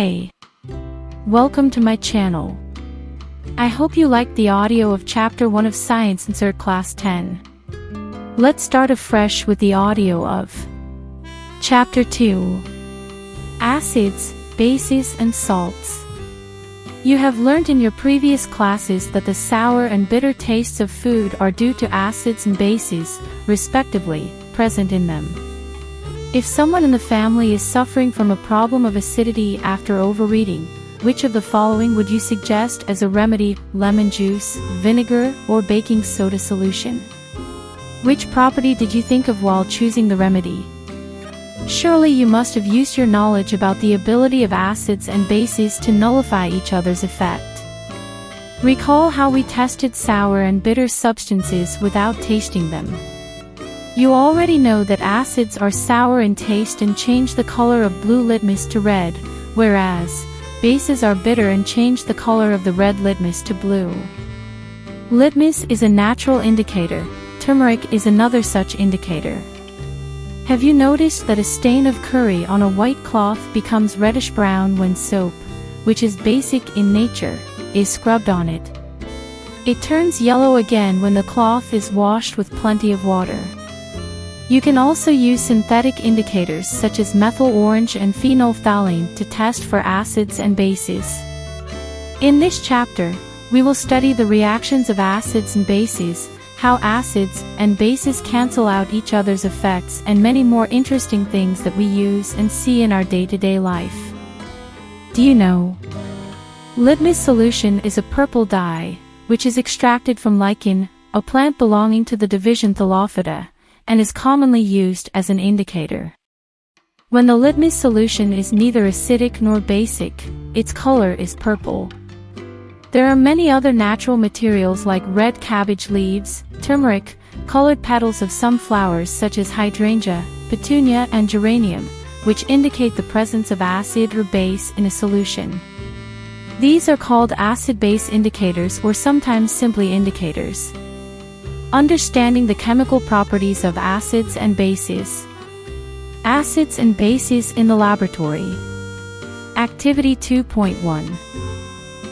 Hey! Welcome to my channel. I hope you liked the audio of Chapter 1 of Science NCERT Class 10. Let's start afresh with the audio of Chapter 2. Acids, Bases and Salts. You have learnt in your previous classes that the sour and bitter tastes of food are due to acids and bases, respectively, present in them. If someone in the family is suffering from a problem of acidity after overeating, which of the following would you suggest as a remedy: lemon juice, vinegar, or baking soda solution? Which property did you think of while choosing the remedy? Surely you must have used your knowledge about the ability of acids and bases to nullify each other's effect. Recall how we tested sour and bitter substances without tasting them. You already know that acids are sour in taste and change the color of blue litmus to red, whereas bases are bitter and change the color of the red litmus to blue. Litmus is a natural indicator. Turmeric is another such indicator. Have you noticed that a stain of curry on a white cloth becomes reddish-brown when soap, which is basic in nature, is scrubbed on it? It turns yellow again when the cloth is washed with plenty of water. You can also use synthetic indicators such as methyl orange and phenolphthalein to test for acids and bases. In this chapter, we will study the reactions of acids and bases, how acids and bases cancel out each other's effects, and many more interesting things that we use and see in our day-to-day life. Do you know? Litmus solution is a purple dye, which is extracted from lichen, a plant belonging to the division Thallophyta, and is commonly used as an indicator. When the litmus solution is neither acidic nor basic, its color is purple. There are many other natural materials like red cabbage leaves, turmeric, colored petals of some flowers such as hydrangea, petunia and geranium, which indicate the presence of acid or base in a solution. These are called acid-base indicators or sometimes simply indicators. Understanding the chemical properties of acids and bases. Acids and bases in the laboratory. Activity 2.1.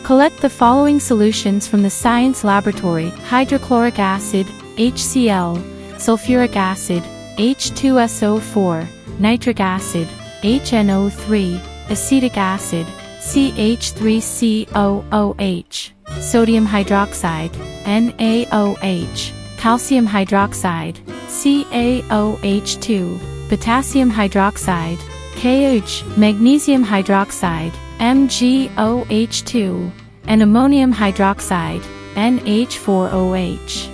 Collect the following solutions from the science laboratory: hydrochloric acid, HCl, sulfuric acid, H2SO4, nitric acid, HNO3, acetic acid, CH3COOH, sodium hydroxide, NaOH, calcium hydroxide, CaOH2, potassium hydroxide, KH, magnesium hydroxide, MgOH2, and ammonium hydroxide, NH4OH.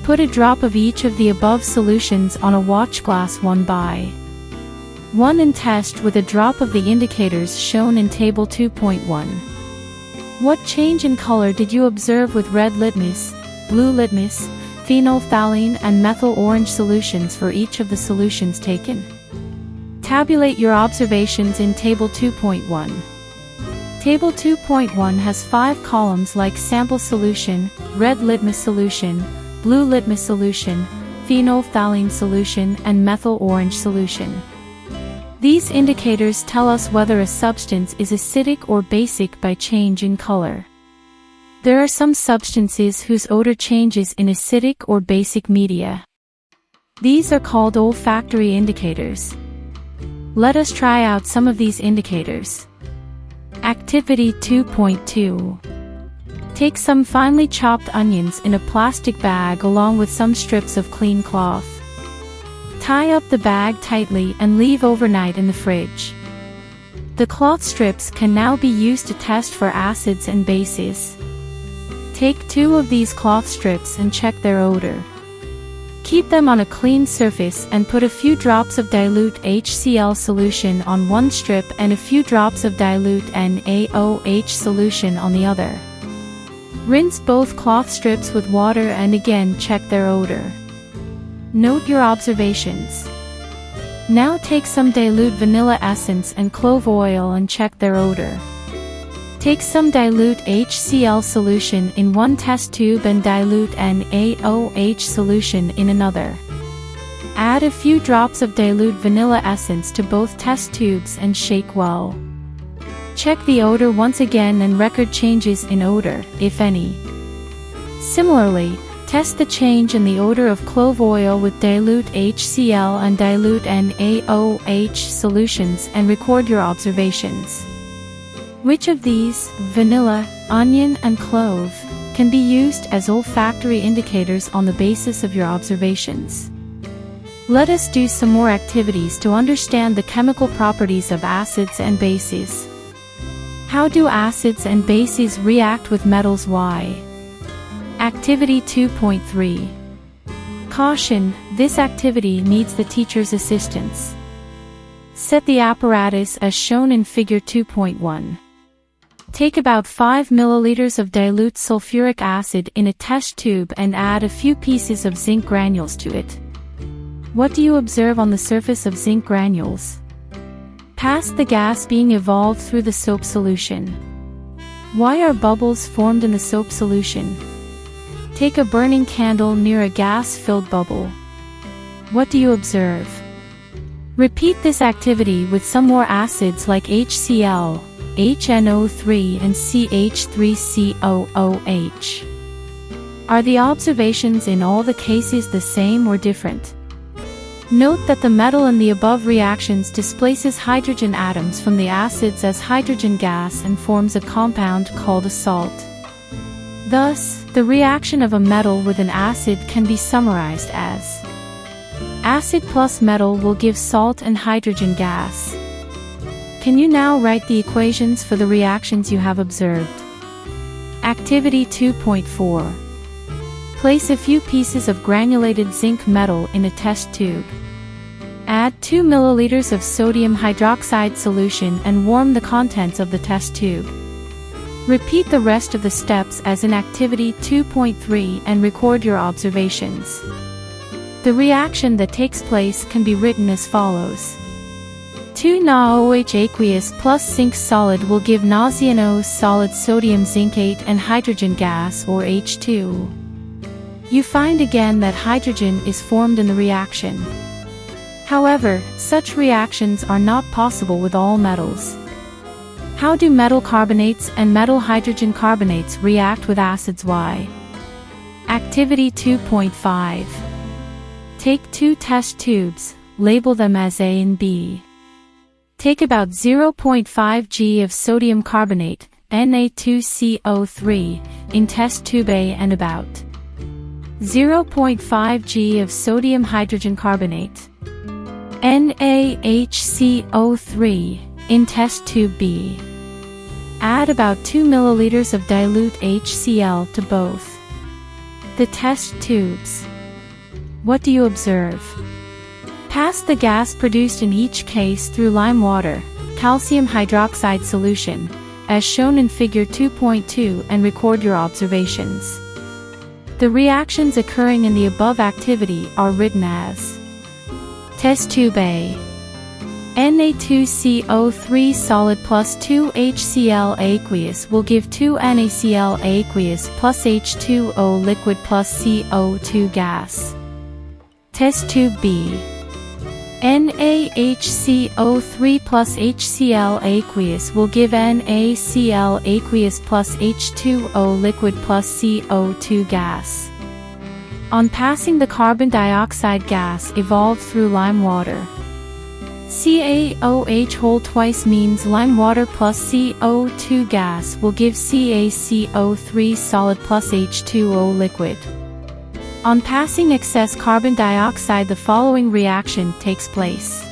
Put a drop of each of the above solutions on a watch glass 1/1 and test with a drop of the indicators shown in Table 2.1. What change in color did you observe with red litmus, blue litmus, phenolphthalein and methyl orange solutions for each of the solutions taken? Tabulate your observations in Table 2.1. Table 2.1 has 5 columns like sample solution, red litmus solution, blue litmus solution, phenolphthalein solution and methyl orange solution. These indicators tell us whether a substance is acidic or basic by change in color. There are some substances whose odor changes in acidic or basic media. These are called olfactory indicators. Let us try out some of these indicators. Activity 2.2. Take some finely chopped onions in a plastic bag along with some strips of clean cloth. Tie up the bag tightly and leave overnight in the fridge. The cloth strips can now be used to test for acids and bases. Take 2 of these cloth strips and check their odor. Keep them on a clean surface and put a few drops of dilute HCl solution on one strip and a few drops of dilute NaOH solution on the other. Rinse both cloth strips with water and again check their odor. Note your observations. Now take some dilute vanilla essence and clove oil and check their odor. Take some dilute HCl solution in one test tube and dilute NaOH solution in another. Add a few drops of dilute vanilla essence to both test tubes and shake well. Check the odor once again and record changes in odor, if any. Similarly, test the change in the odor of clove oil with dilute HCl and dilute NaOH solutions and record your observations. Which of these, vanilla, onion, and clove, can be used as olfactory indicators on the basis of your observations? Let us do some more activities to understand the chemical properties of acids and bases. How do acids and bases react with metals? Why? Activity 2.3. Caution: this activity needs the teacher's assistance. Set the apparatus as shown in Figure 2.1. Take about 5 milliliters of dilute sulfuric acid in a test tube and add a few pieces of zinc granules to it. What do you observe on the surface of zinc granules? Past the gas being evolved through the soap solution. Why are bubbles formed in the soap solution? Take a burning candle near a gas-filled bubble. What do you observe? Repeat this activity with some more acids like HCl, HNO3 and CH3COOH. Are the observations in all the cases the same or different? Note that the metal in the above reactions displaces hydrogen atoms from the acids as hydrogen gas and forms a compound called a salt. Thus, the reaction of a metal with an acid can be summarized as acid plus metal will give salt and hydrogen gas. Can you now write the equations for the reactions you have observed? Activity 2.4. Place a few pieces of granulated zinc metal in a test tube. Add 2 milliliters of sodium hydroxide solution and warm the contents of the test tube. Repeat the rest of the steps as in Activity 2.3 and record your observations. The reaction that takes place can be written as follows. 2 NaOH aqueous plus zinc solid will give NaCNO solid sodium zincate and hydrogen gas or H2. You find again that hydrogen is formed in the reaction. However, such reactions are not possible with all metals. How do metal carbonates and metal hydrogen carbonates react with acids? Why? Activity 2.5. Take 2 test tubes, label them as A and B. Take about 0.5 g of sodium carbonate, Na2CO3, in test tube A and about 0.5 g of sodium hydrogen carbonate, NaHCO3, in test tube B. Add about 2 milliliters of dilute HCl to both the test tubes. What do you observe? Pass the gas produced in each case through lime water, calcium hydroxide solution, as shown in Figure 2.2 and record your observations. The reactions occurring in the above activity are written as Test Tube A. Na2CO3 solid plus 2 HCl aqueous will give 2 NaCl aqueous plus H2O liquid plus CO2 gas. Test Tube B. NaHCO3 plus HCl aqueous will give NaCl aqueous plus H2O liquid plus CO2 gas. On passing the carbon dioxide gas evolved through lime water. CaOH whole twice means lime water plus CO2 gas will give CaCO3 solid plus H2O liquid. On passing excess carbon dioxide, the following reaction takes place.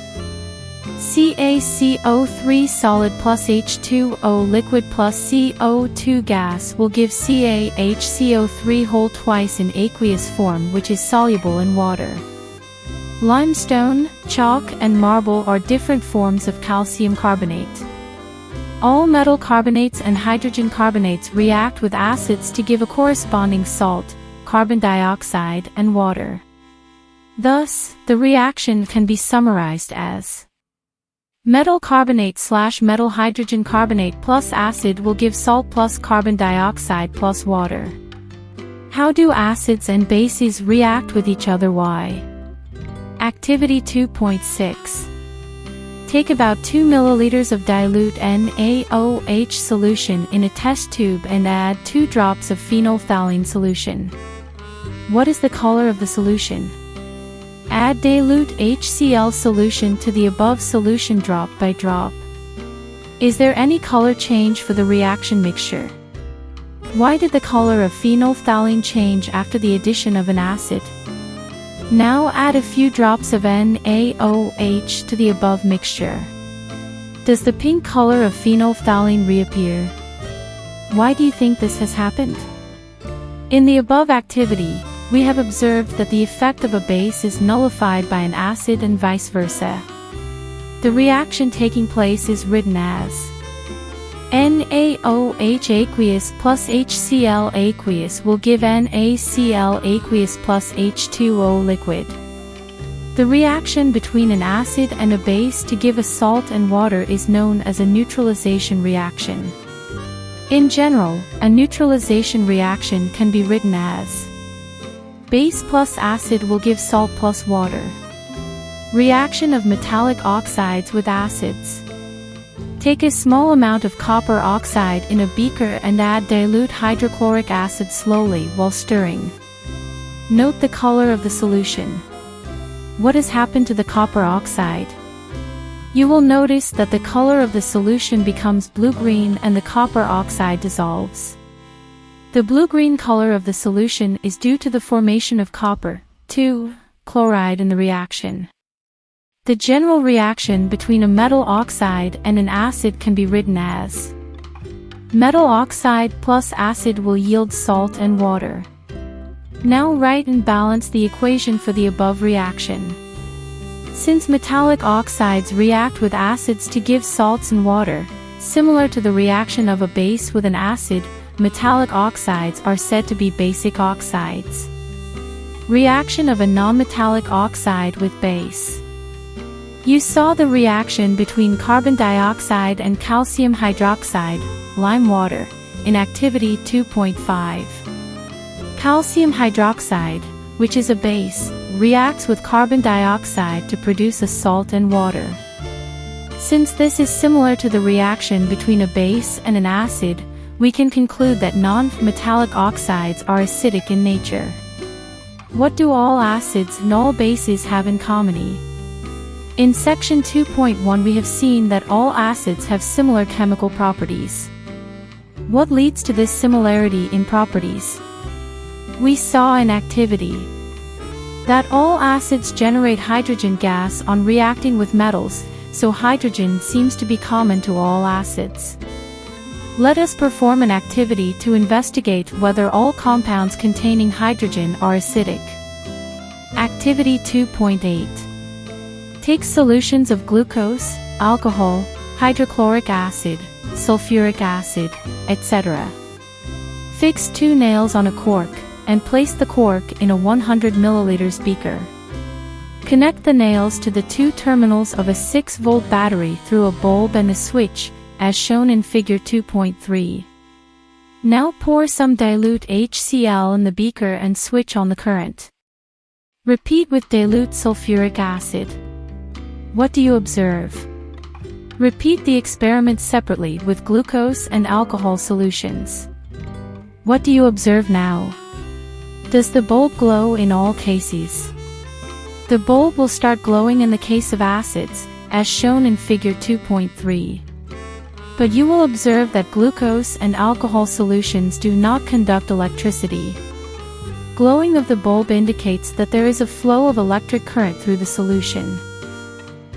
CaCO3 solid plus H2O liquid plus CO2 gas will give CaHCO3 whole twice in aqueous form, which is soluble in water. Limestone, chalk, and marble are different forms of calcium carbonate. All metal carbonates and hydrogen carbonates react with acids to give a corresponding salt, carbon dioxide, and water. Thus, the reaction can be summarized as metal carbonate / metal hydrogen carbonate plus acid will give salt plus carbon dioxide plus water. How do acids and bases react with each other? Why? Activity 2.6. Take about 2 milliliters of dilute NaOH solution in a test tube and add 2 drops of phenolphthalein solution. What is the color of the solution? Add dilute HCl solution to the above solution drop by drop. Is there any color change for the reaction mixture? Why did the color of phenolphthalein change after the addition of an acid? Now add a few drops of NaOH to the above mixture. Does the pink color of phenolphthalein reappear? Why do you think this has happened? In the above activity, we have observed that the effect of a base is nullified by an acid and vice versa. The reaction taking place is written as NaOH aqueous plus HCl aqueous will give NaCl aqueous plus H2O liquid. The reaction between an acid and a base to give a salt and water is known as a neutralization reaction. In general, a neutralization reaction can be written as base plus acid will give salt plus water. Reaction of metallic oxides with acids. Take a small amount of copper oxide in a beaker and add dilute hydrochloric acid slowly while stirring. Note the color of the solution. What has happened to the copper oxide? You will notice that the color of the solution becomes blue-green and the copper oxide dissolves. The blue-green color of the solution is due to the formation of copper, 2, chloride in the reaction. The general reaction between a metal oxide and an acid can be written as metal oxide plus acid will yield salt and water. Now write and balance the equation for the above reaction. Since metallic oxides react with acids to give salts and water, similar to the reaction of a base with an acid, metallic oxides are said to be basic oxides. Reaction of a nonmetallic oxide with base. You saw the reaction between carbon dioxide and calcium hydroxide, lime water, in activity 2.5. Calcium hydroxide, which is a base, reacts with carbon dioxide to produce a salt and water. Since this is similar to the reaction between a base and an acid, we can conclude that non-metallic oxides are acidic in nature. What do all acids and all bases have in common? In section 2.1 we have seen that all acids have similar chemical properties. What leads to this similarity in properties? We saw in activity that all acids generate hydrogen gas on reacting with metals, so hydrogen seems to be common to all acids. Let us perform an activity to investigate whether all compounds containing hydrogen are acidic. Activity 2.8. Take solutions of glucose, alcohol, hydrochloric acid, sulfuric acid, etc. Fix 2 nails on a cork, and place the cork in a 100 milliliters beaker. Connect the nails to the 2 terminals of a 6-volt battery through a bulb and a switch, as shown in figure 2.3. Now pour some dilute HCl in the beaker and switch on the current. Repeat with dilute sulfuric acid. What do you observe? Repeat the experiment separately with glucose and alcohol solutions. What do you observe now? Does the bulb glow in all cases? The bulb will start glowing in the case of acids, as shown in figure 2.3. But you will observe that glucose and alcohol solutions do not conduct electricity. Glowing of the bulb indicates that there is a flow of electric current through the solution.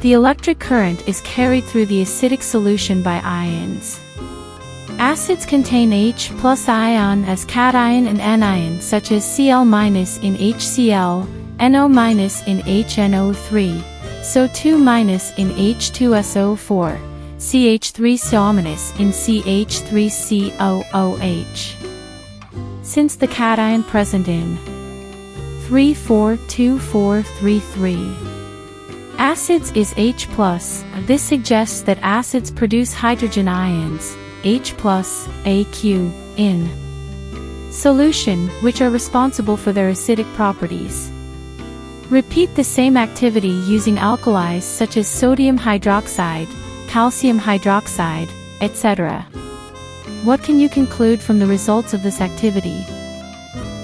The electric current is carried through the acidic solution by ions. Acids contain H+ ion as cation and anion such as Cl- in HCl, NO- in HNO3, SO2- in H2SO4, CH3- in CH3COOH. Since the cation present in 3,4,2,4,3,3 acids is H+, this suggests that acids produce hydrogen ions, H+, Aq, in solution, which are responsible for their acidic properties. Repeat the same activity using alkalis such as sodium hydroxide, calcium hydroxide, etc. What can you conclude from the results of this activity?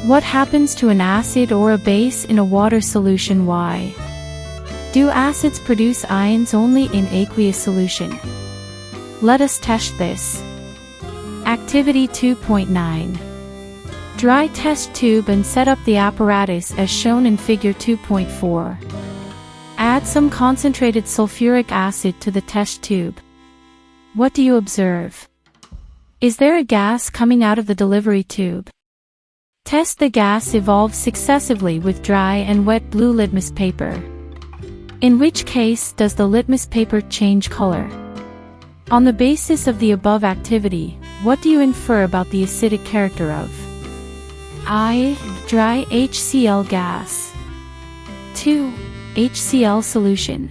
What happens to an acid or a base in a water solution? Why? Do acids produce ions only in aqueous solution? Let us test this. Activity 2.9. Dry test tube and set up the apparatus as shown in figure 2.4. Add some concentrated sulfuric acid to the test tube. What do you observe? Is there a gas coming out of the delivery tube? Test the gas evolve successively with dry and wet blue litmus paper. In which case does the litmus paper change color? On the basis of the above activity, what do you infer about the acidic character of I. Dry HCl gas. 2. HCl solution.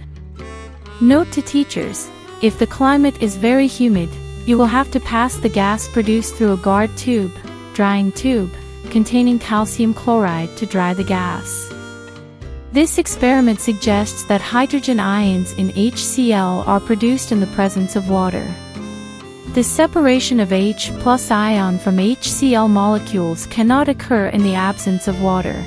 Note to teachers, if the climate is very humid, you will have to pass the gas produced through a guard tube, drying tube, containing calcium chloride to dry the gas. This experiment suggests that hydrogen ions in HCl are produced in the presence of water. The separation of H+ ion from HCl molecules cannot occur in the absence of water.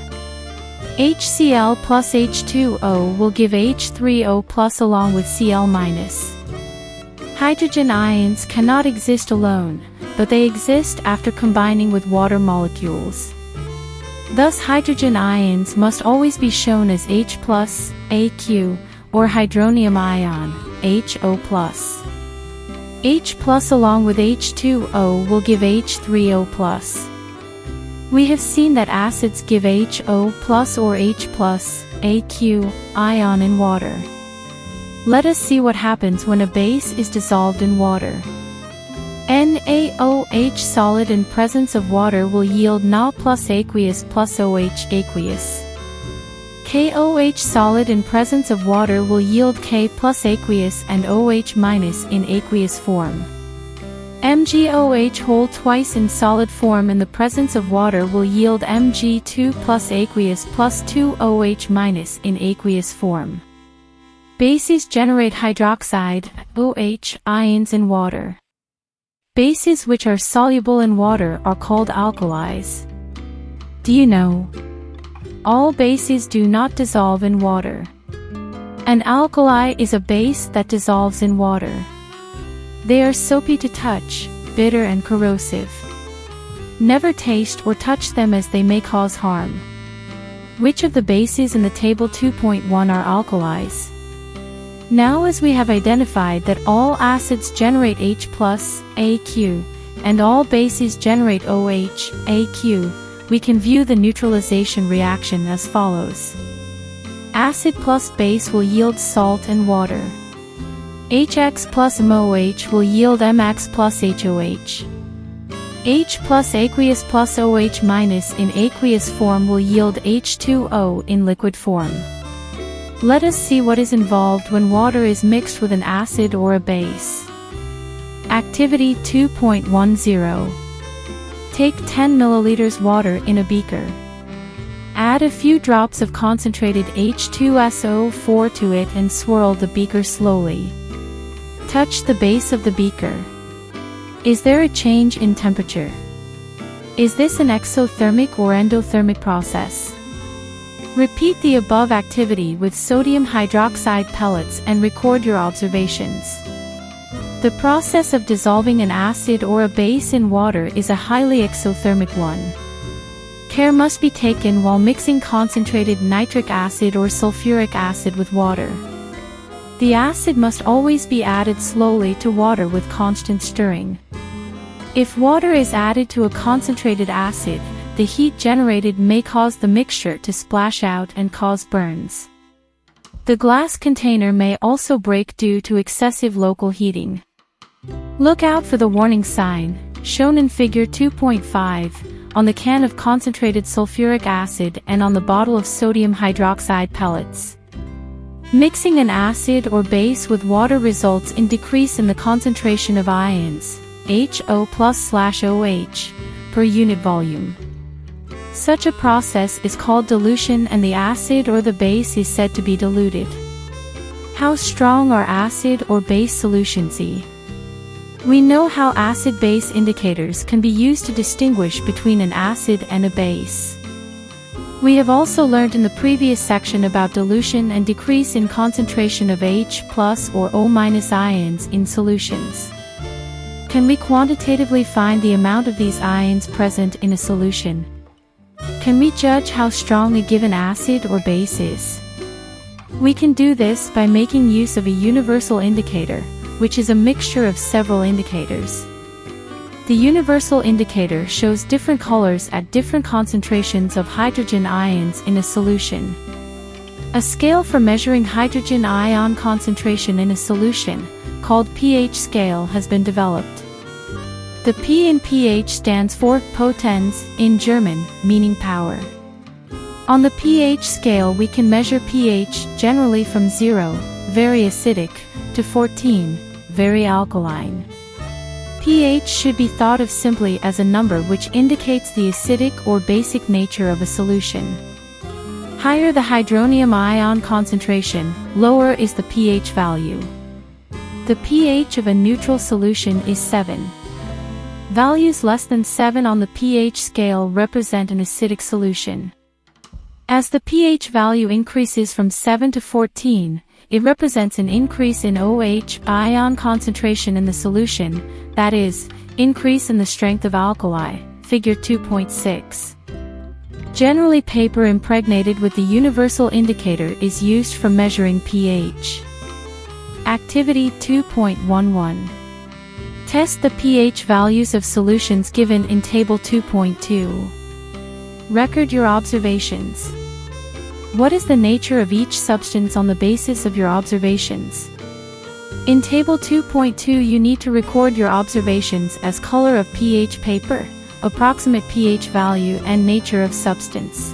HCl plus H2O will give H3O+ along with Cl-. Hydrogen ions cannot exist alone, but they exist after combining with water molecules. Thus hydrogen ions must always be shown as H+, Aq, or hydronium ion, HO+. H+ along with H2O will give H3O+. We have seen that acids give HO+ or H+, Aq, ion in water. Let us see what happens when a base is dissolved in water. NaOH solid in presence of water will yield Na plus aqueous plus OH aqueous. KOH solid in presence of water will yield K plus aqueous and OH minus in aqueous form. MgOH whole twice in solid form in the presence of water will yield Mg2 plus aqueous plus 2 OH minus in aqueous form. Bases generate hydroxide, OH, ions in water. Bases which are soluble in water are called alkalis. Do you know? All bases do not dissolve in water. An alkali is a base that dissolves in water. They are soapy to touch, bitter and corrosive. Never taste or touch them as they may cause harm. Which of the bases in the table 2.1 are alkalis? Now as we have identified that all acids generate H+, Aq, and all bases generate OH, Aq, we can view the neutralization reaction as follows. Acid plus base will yield salt and water. HX plus MOH will yield MX plus HOH. H plus aqueous plus OH minus in aqueous form will yield H2O in liquid form. Let us see what is involved when water is mixed with an acid or a base. Activity 2.10. Take 10 milliliters water in a beaker. Add a few drops of concentrated H2SO4 to it and swirl the beaker slowly. Touch the base of the beaker. Is there a change in temperature? Is this an exothermic or endothermic process? Repeat the above activity with sodium hydroxide pellets and record your observations. The process of dissolving an acid or a base in water is a highly exothermic one. Care must be taken while mixing concentrated nitric acid or sulfuric acid with water. The acid must always be added slowly to water with constant stirring. If water is added to a concentrated acid, the heat generated may cause the mixture to splash out and cause burns. The glass container may also break due to excessive local heating. Look out for the warning sign, shown in figure 2.5, on the can of concentrated sulfuric acid and on the bottle of sodium hydroxide pellets. Mixing an acid or base with water results in decrease in the concentration of ions, HO+/OH, per unit volume. Such a process is called dilution, and the acid or the base is said to be diluted. How strong are acid or base solutions? We know how acid-base indicators can be used to distinguish between an acid and a base. We have also learned in the previous section about dilution and decrease in concentration of H+ or O- ions in solutions. Can we quantitatively find the amount of these ions present in a solution? Can we judge how strong a given acid or base is? We can do this by making use of a universal indicator, which is a mixture of several indicators. The universal indicator shows different colors at different concentrations of hydrogen ions in a solution. A scale for measuring hydrogen ion concentration in a solution, called pH scale, has been developed. The P in pH stands for Potenz in German, meaning power. On the pH scale we can measure pH generally from 0, very acidic, to 14, very alkaline. pH should be thought of simply as a number which indicates the acidic or basic nature of a solution. Higher the hydronium ion concentration, lower is the pH value. The pH of a neutral solution is 7. Values less than 7 on the pH scale represent an acidic solution. As the pH value increases from 7 to 14, it represents an increase in OH ion concentration in the solution, that is, increase in the strength of alkali, figure 2.6. Generally, paper impregnated with the universal indicator is used for measuring pH. Activity 2.11. Test the pH values of solutions given in Table 2.2. Record your observations. What is the nature of each substance on the basis of your observations? In Table 2.2 you need to record your observations as color of pH paper, approximate pH value, and nature of substance.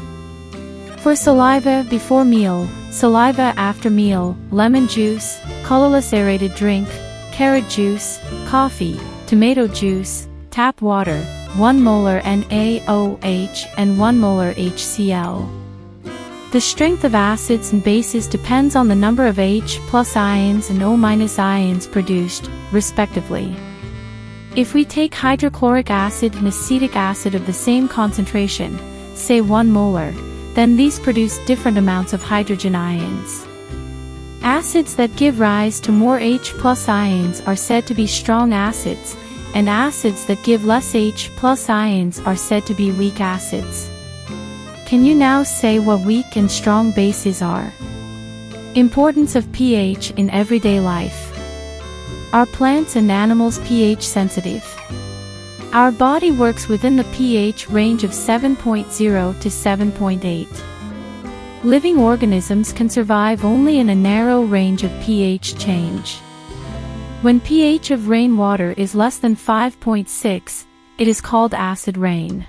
For saliva before meal, saliva after meal, lemon juice, colorless aerated drink, carrot juice, coffee, tomato juice, tap water, 1 molar NaOH and 1 molar HCl. The strength of acids and bases depends on the number of H+ ions and O- ions produced, respectively. If we take hydrochloric acid and acetic acid of the same concentration, say 1 molar, then these produce different amounts of hydrogen ions. Acids that give rise to more H+ ions are said to be strong acids, and acids that give less H+ ions are said to be weak acids. Can you now say what weak and strong bases are? Importance of pH in everyday life. Are plants and animals pH sensitive? Our body works within the pH range of 7.0 to 7.8. Living organisms can survive only in a narrow range of pH change. When pH of rainwater is less than 5.6, it is called acid rain.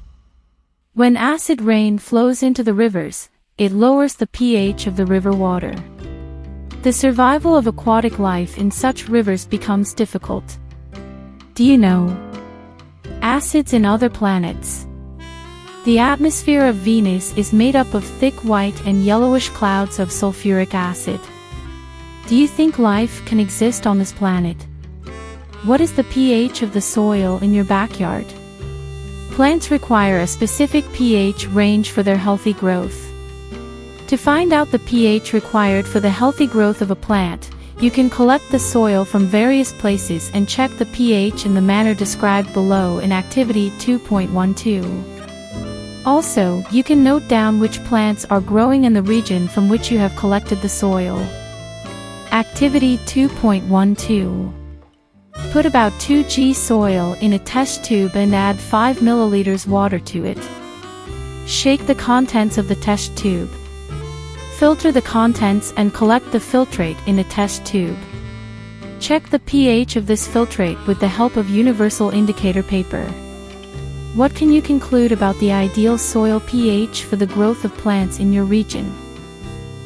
When acid rain flows into the rivers, it lowers the pH of the river water. The survival of aquatic life in such rivers becomes difficult. Do you know? Acids in other planets. The atmosphere of Venus is made up of thick white and yellowish clouds of sulfuric acid. Do you think life can exist on this planet? What is the pH of the soil in your backyard? Plants require a specific pH range for their healthy growth. To find out the pH required for the healthy growth of a plant, you can collect the soil from various places and check the pH in the manner described below in Activity 2.12. Also, you can note down which plants are growing in the region from which you have collected the soil. Activity 2.12. Put about 2 g soil in a test tube and add 5 milliliters water to it. Shake the contents of the test tube. Filter the contents and collect the filtrate in a test tube. Check the pH of this filtrate with the help of universal indicator paper. What can you conclude about the ideal soil pH for the growth of plants in your region?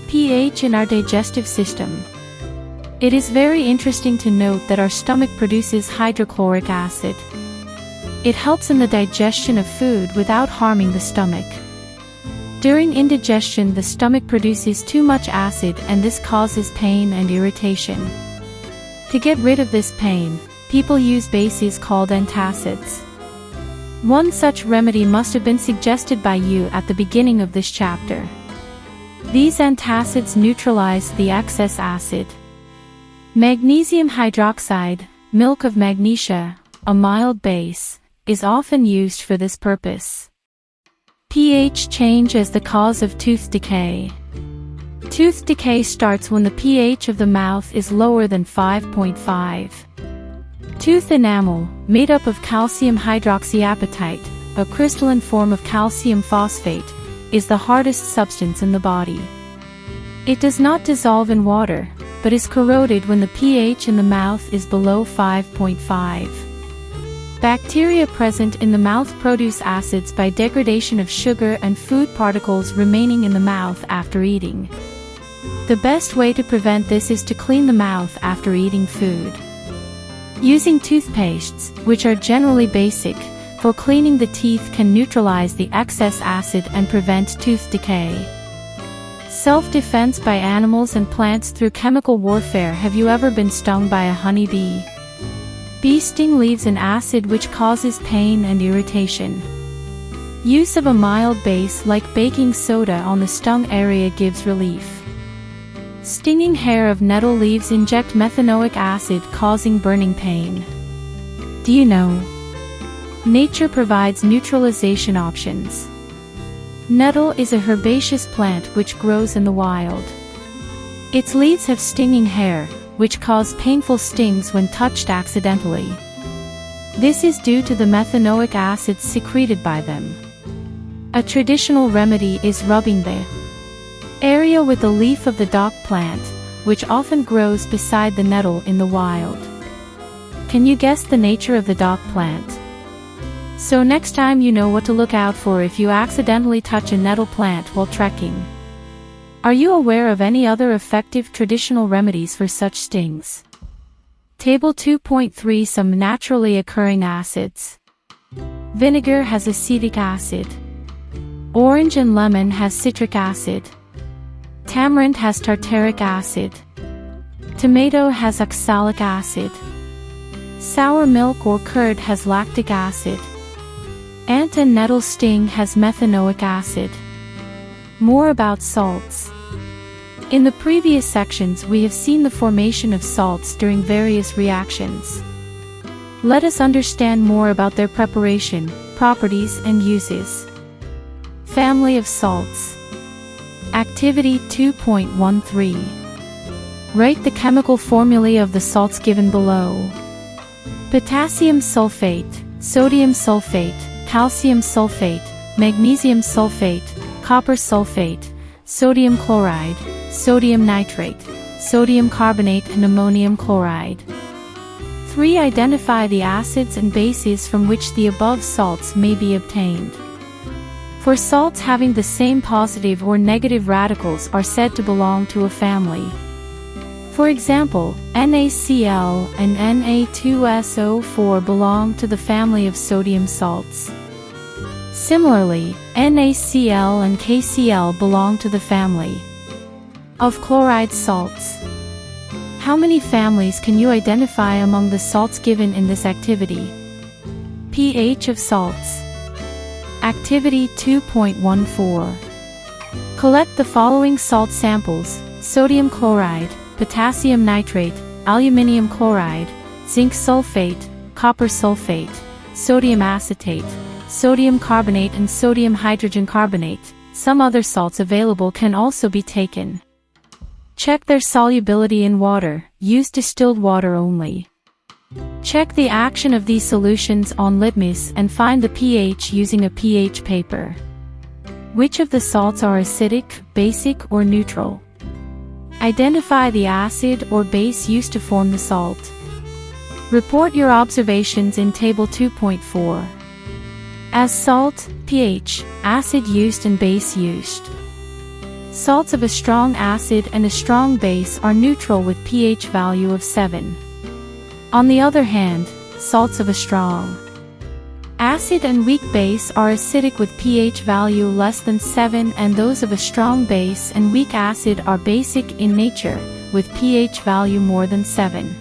pH in our digestive system. It is very interesting to note that our stomach produces hydrochloric acid. It helps in the digestion of food without harming the stomach. During indigestion, the stomach produces too much acid and this causes pain and irritation. To get rid of this pain, people use bases called antacids. One such remedy must have been suggested by you at the beginning of this chapter. These antacids neutralize the excess acid. Magnesium hydroxide, milk of magnesia, a mild base, is often used for this purpose. pH change as the cause of tooth decay. Tooth decay starts when the pH of the mouth is lower than 5.5. Tooth enamel, made up of calcium hydroxyapatite, a crystalline form of calcium phosphate, is the hardest substance in the body. It does not dissolve in water, but is corroded when the pH in the mouth is below 5.5. Bacteria present in the mouth produce acids by degradation of sugar and food particles remaining in the mouth after eating. The best way to prevent this is to clean the mouth after eating food. Using toothpastes, which are generally basic, for cleaning the teeth can neutralize the excess acid and prevent tooth decay. Self-defense by animals and plants through chemical warfare. Have you ever been stung by a honeybee? Bee sting leaves an acid which causes pain and irritation. Use of a mild base like baking soda on the stung area gives relief. Stinging hair of nettle leaves inject methanoic acid causing burning pain. Do you know? Nature provides neutralization options. Nettle is a herbaceous plant which grows in the wild. Its leaves have stinging hair, which cause painful stings when touched accidentally. This is due to the methanoic acids secreted by them. A traditional remedy is rubbing the area with the leaf of the dock plant, which often grows beside the nettle in the wild. Can you guess the nature of the dock plant? So next time you know what to look out for if you accidentally touch a nettle plant while trekking. Are you aware of any other effective traditional remedies for such stings? Table 2.3 Some naturally occurring acids. Vinegar has acetic acid. Orange and lemon has citric acid. Tamarind has tartaric acid. Tomato has oxalic acid. Sour milk or curd has lactic acid. Ant and nettle sting has methanoic acid. More about salts. In the previous sections we have seen the formation of salts during various reactions. Let us understand more about their preparation, properties and uses. Family of salts. Activity 2.13. Write the chemical formulae of the salts given below. Potassium sulfate, sodium sulfate, calcium sulfate, magnesium sulfate, copper sulfate, sodium chloride, sodium nitrate, sodium carbonate and ammonium chloride. 3. Identify the acids and bases from which the above salts may be obtained. For salts having the same positive or negative radicals are said to belong to a family. For example, NaCl and Na2SO4 belong to the family of sodium salts. Similarly, NaCl and KCl belong to the family of chloride salts. How many families can you identify among the salts given in this activity? pH of salts. Activity 2.14. Collect the following salt samples: sodium chloride, potassium nitrate, aluminium chloride, zinc sulfate, copper sulfate, sodium acetate, sodium carbonate and sodium hydrogen carbonate. Some other salts available can also be taken. Check their solubility in water. Use distilled water only. Check the action of these solutions on litmus and find the pH using a pH paper. Which of the salts are acidic, basic, or neutral? Identify the acid or base used to form the salt. Report your observations in Table 2.4. As salt, pH, acid used and base used. Salts of a strong acid and a strong base are neutral with pH value of 7. On the other hand, salts of a strong Acid and weak base are acidic with pH value less than 7, and those of a strong base and weak acid are basic in nature, with pH value more than 7.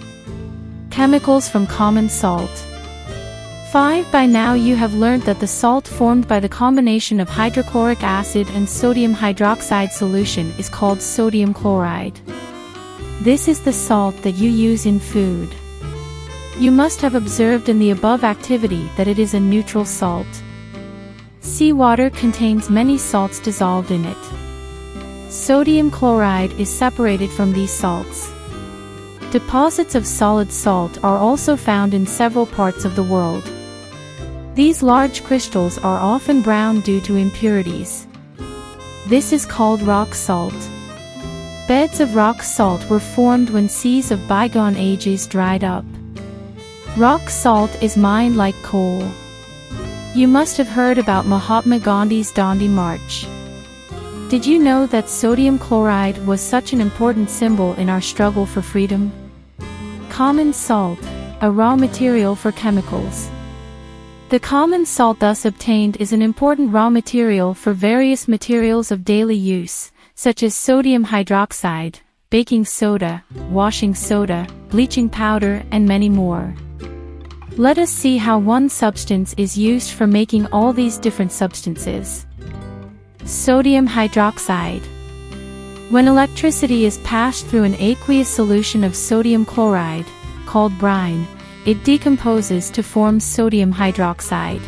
Chemicals from common salt. 5. By now you have learned that the salt formed by the combination of hydrochloric acid and sodium hydroxide solution is called sodium chloride. This is the salt that you use in food. You must have observed in the above activity that it is a neutral salt. Seawater contains many salts dissolved in it. Sodium chloride is separated from these salts. Deposits of solid salt are also found in several parts of the world. These large crystals are often brown due to impurities. This is called rock salt. Beds of rock salt were formed when seas of bygone ages dried up. Rock salt is mined like coal. You must have heard about Mahatma Gandhi's Dandi March. Did you know that sodium chloride was such an important symbol in our struggle for freedom? Common salt, a raw material for chemicals. The common salt thus obtained is an important raw material for various materials of daily use, such as sodium hydroxide, baking soda, washing soda, bleaching powder, and many more. Let us see how one substance is used for making all these different substances. Sodium hydroxide. When electricity is passed through an aqueous solution of sodium chloride, called brine, it decomposes to form sodium hydroxide.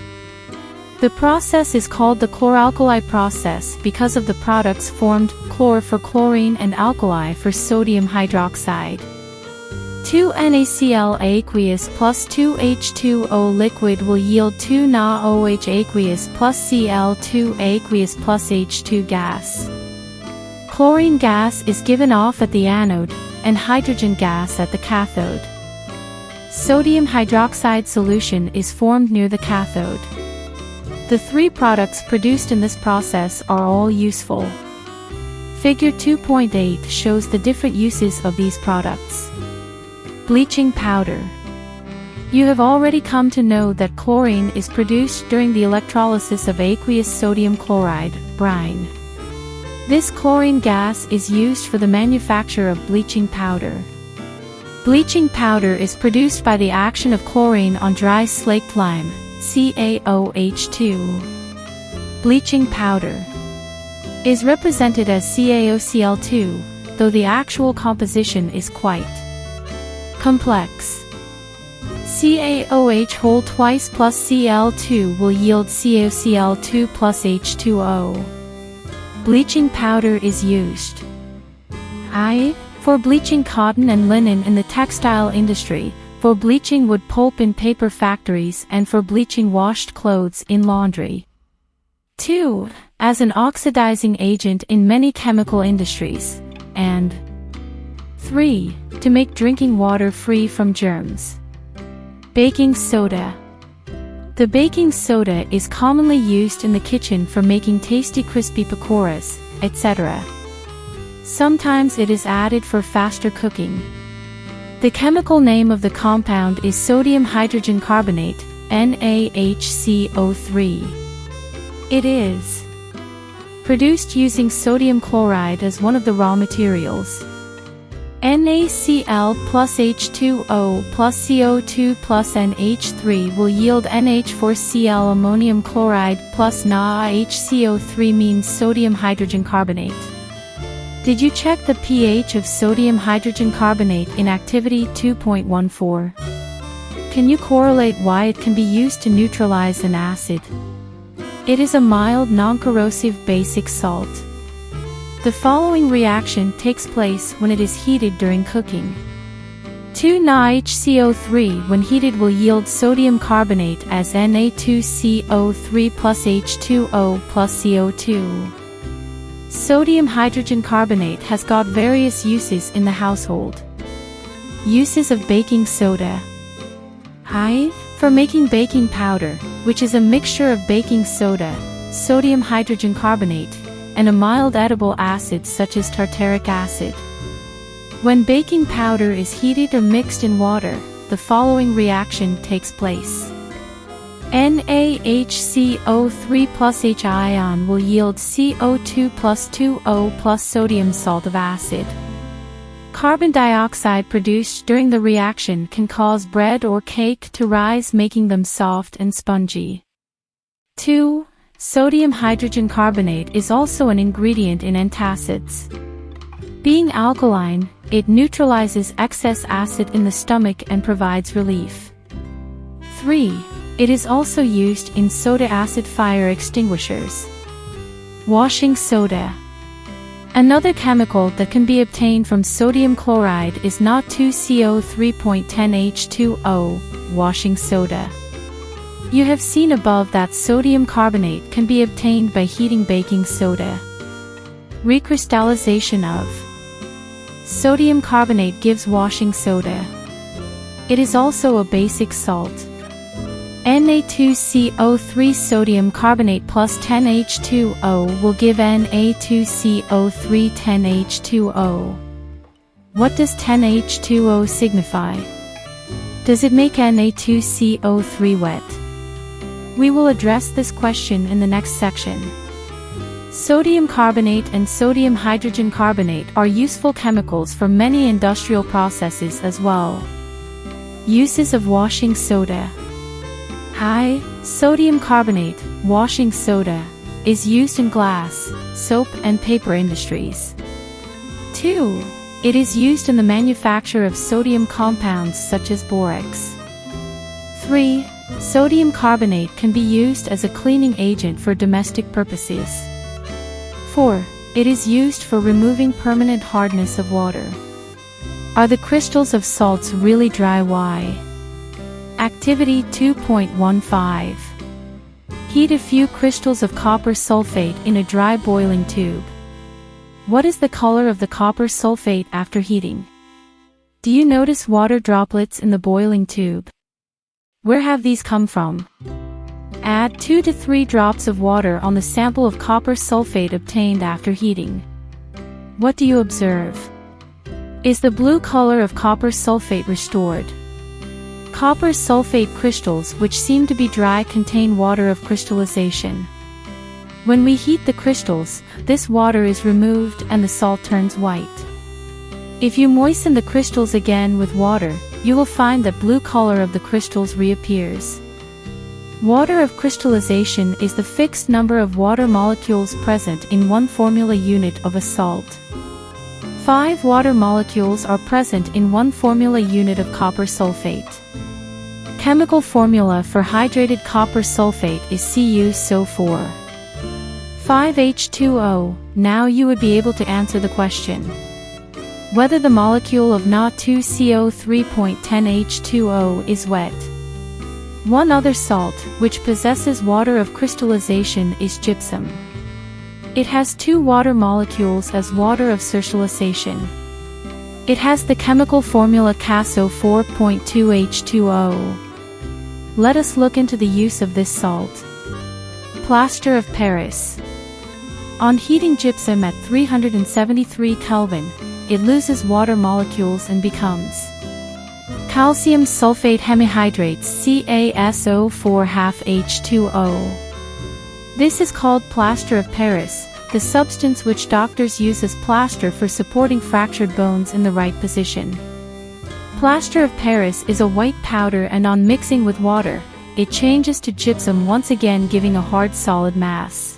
The process is called the chloralkali process because of the products formed, chlor for chlorine and alkali for sodium hydroxide. 2 NaCl aqueous plus 2 H2O liquid will yield 2 NaOH aqueous plus Cl2 aqueous plus H2 gas. Chlorine gas is given off at the anode, and hydrogen gas at the cathode. Sodium hydroxide solution is formed near the cathode. The 3 products produced in this process are all useful. Figure 2.8 shows the different uses of these products. Bleaching powder. You have already come to know that chlorine is produced during the electrolysis of aqueous sodium chloride, brine. This chlorine gas is used for the manufacture of bleaching powder. Bleaching powder is produced by the action of chlorine on dry slaked lime, CaOH2. Bleaching powder is represented as CaOCl2, though the actual composition is quite complex. CaOH whole twice plus Cl2 will yield CaOCl2 plus H2O. Bleaching powder is used for bleaching cotton and linen in the textile industry, for bleaching wood pulp in paper factories, and for bleaching washed clothes in laundry. 2. As an oxidizing agent in many chemical industries. And 3. To make drinking water free from germs. Baking soda. The baking soda is commonly used in the kitchen for making tasty crispy pakoras, etc. Sometimes it is added for faster cooking. The chemical name of the compound is sodium hydrogen carbonate, NaHCO3. It is produced using sodium chloride as one of the raw materials. NaCl plus H2O plus CO2 plus NH3 will yield NH4Cl ammonium chloride plus NaHCO3 means sodium hydrogen carbonate. Did you check the pH of sodium hydrogen carbonate in activity 2.14? Can you correlate why it can be used to neutralize an acid? It is a mild, non-corrosive basic salt. The following reaction takes place when it is heated during cooking. 2 NaHCO3 when heated will yield sodium carbonate as Na2CO3 plus H2O plus CO2. Sodium hydrogen carbonate has got various uses in the household. Uses of baking soda. For making baking powder, which is a mixture of baking soda, sodium hydrogen carbonate, and a mild edible acid such as tartaric acid. When baking powder is heated or mixed in water, the following reaction takes place. NaHCO3 plus H ion will yield CO2 plus 2O plus sodium salt of acid. Carbon dioxide produced during the reaction can cause bread or cake to rise, making them soft and spongy. 2. Sodium hydrogen carbonate is also an ingredient in antacids. Being alkaline, it neutralizes excess acid in the stomach and provides relief. 3. It is also used in soda acid fire extinguishers. Washing soda. Another chemical that can be obtained from sodium chloride is Na2CO3.10H2O, washing soda. You have seen above that sodium carbonate can be obtained by heating baking soda. Recrystallization of sodium carbonate gives washing soda. It is also a basic salt. Na2CO3 sodium carbonate plus 10H2O will give Na2CO3 10H2O. What does 10H2O signify? Does it make Na2CO3 wet? We will address this question in the next section. Sodium carbonate and sodium hydrogen carbonate are useful chemicals for many industrial processes as well. Uses of washing soda. I. Sodium carbonate, washing soda, is used in glass, soap and paper industries. 2. It is used in the manufacture of sodium compounds such as borax. 3. Sodium carbonate can be used as a cleaning agent for domestic purposes. 4. It is used for removing permanent hardness of water. Are the crystals of salts really dry? Why? Activity 2.15. Heat a few crystals of copper sulfate in a dry boiling tube. What is the color of the copper sulfate after heating? Do you notice water droplets in the boiling tube? Where have these come from? Add 2 to 3 drops of water on the sample of copper sulfate obtained after heating. What do you observe? Is the blue color of copper sulfate restored? Copper sulfate crystals which seem to be dry contain water of crystallization. When we heat the crystals, this water is removed and the salt turns white. If you moisten the crystals again with water, you will find that blue color of the crystals reappears. Water of crystallization is the fixed number of water molecules present in one formula unit of a salt. 5 water molecules are present in one formula unit of copper sulfate. Chemical formula for hydrated copper sulfate is CuSO4. 5H2O. Now you would be able to answer the question whether the molecule of Na2CO3.10H2O is wet. One other salt, which possesses water of crystallization, is gypsum. It has 2 water molecules as water of crystallization. It has the chemical formula CaSO4.2H2O. Let us look into the use of this salt. Plaster of Paris. On heating gypsum at 373 Kelvin, it loses water molecules and becomes calcium sulfate hemihydrates CaSO4H2O. This is called plaster of Paris, the substance which doctors use as plaster for supporting fractured bones in the right position. Plaster of Paris is a white powder, and on mixing with water, it changes to gypsum once again, giving a hard solid mass.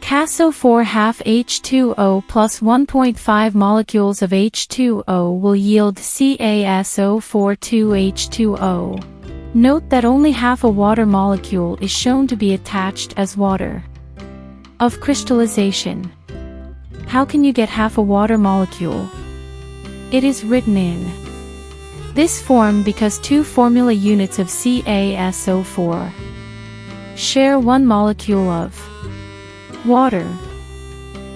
CaSO4H2O plus 1.5 molecules of H2O will yield CaSO42H2O. Note that only half a water molecule is shown to be attached as water of crystallization. How can you get half a water molecule? It is written in this form because 2 formula units of CaSO4 share 1 molecule of water.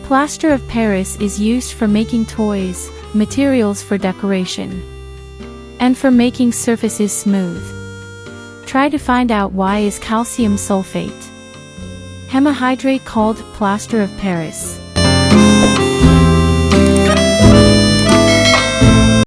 Plaster of Paris is used for making toys, materials for decoration, and for making surfaces smooth. Try to find out why is calcium sulfate hemihydrate called plaster of Paris.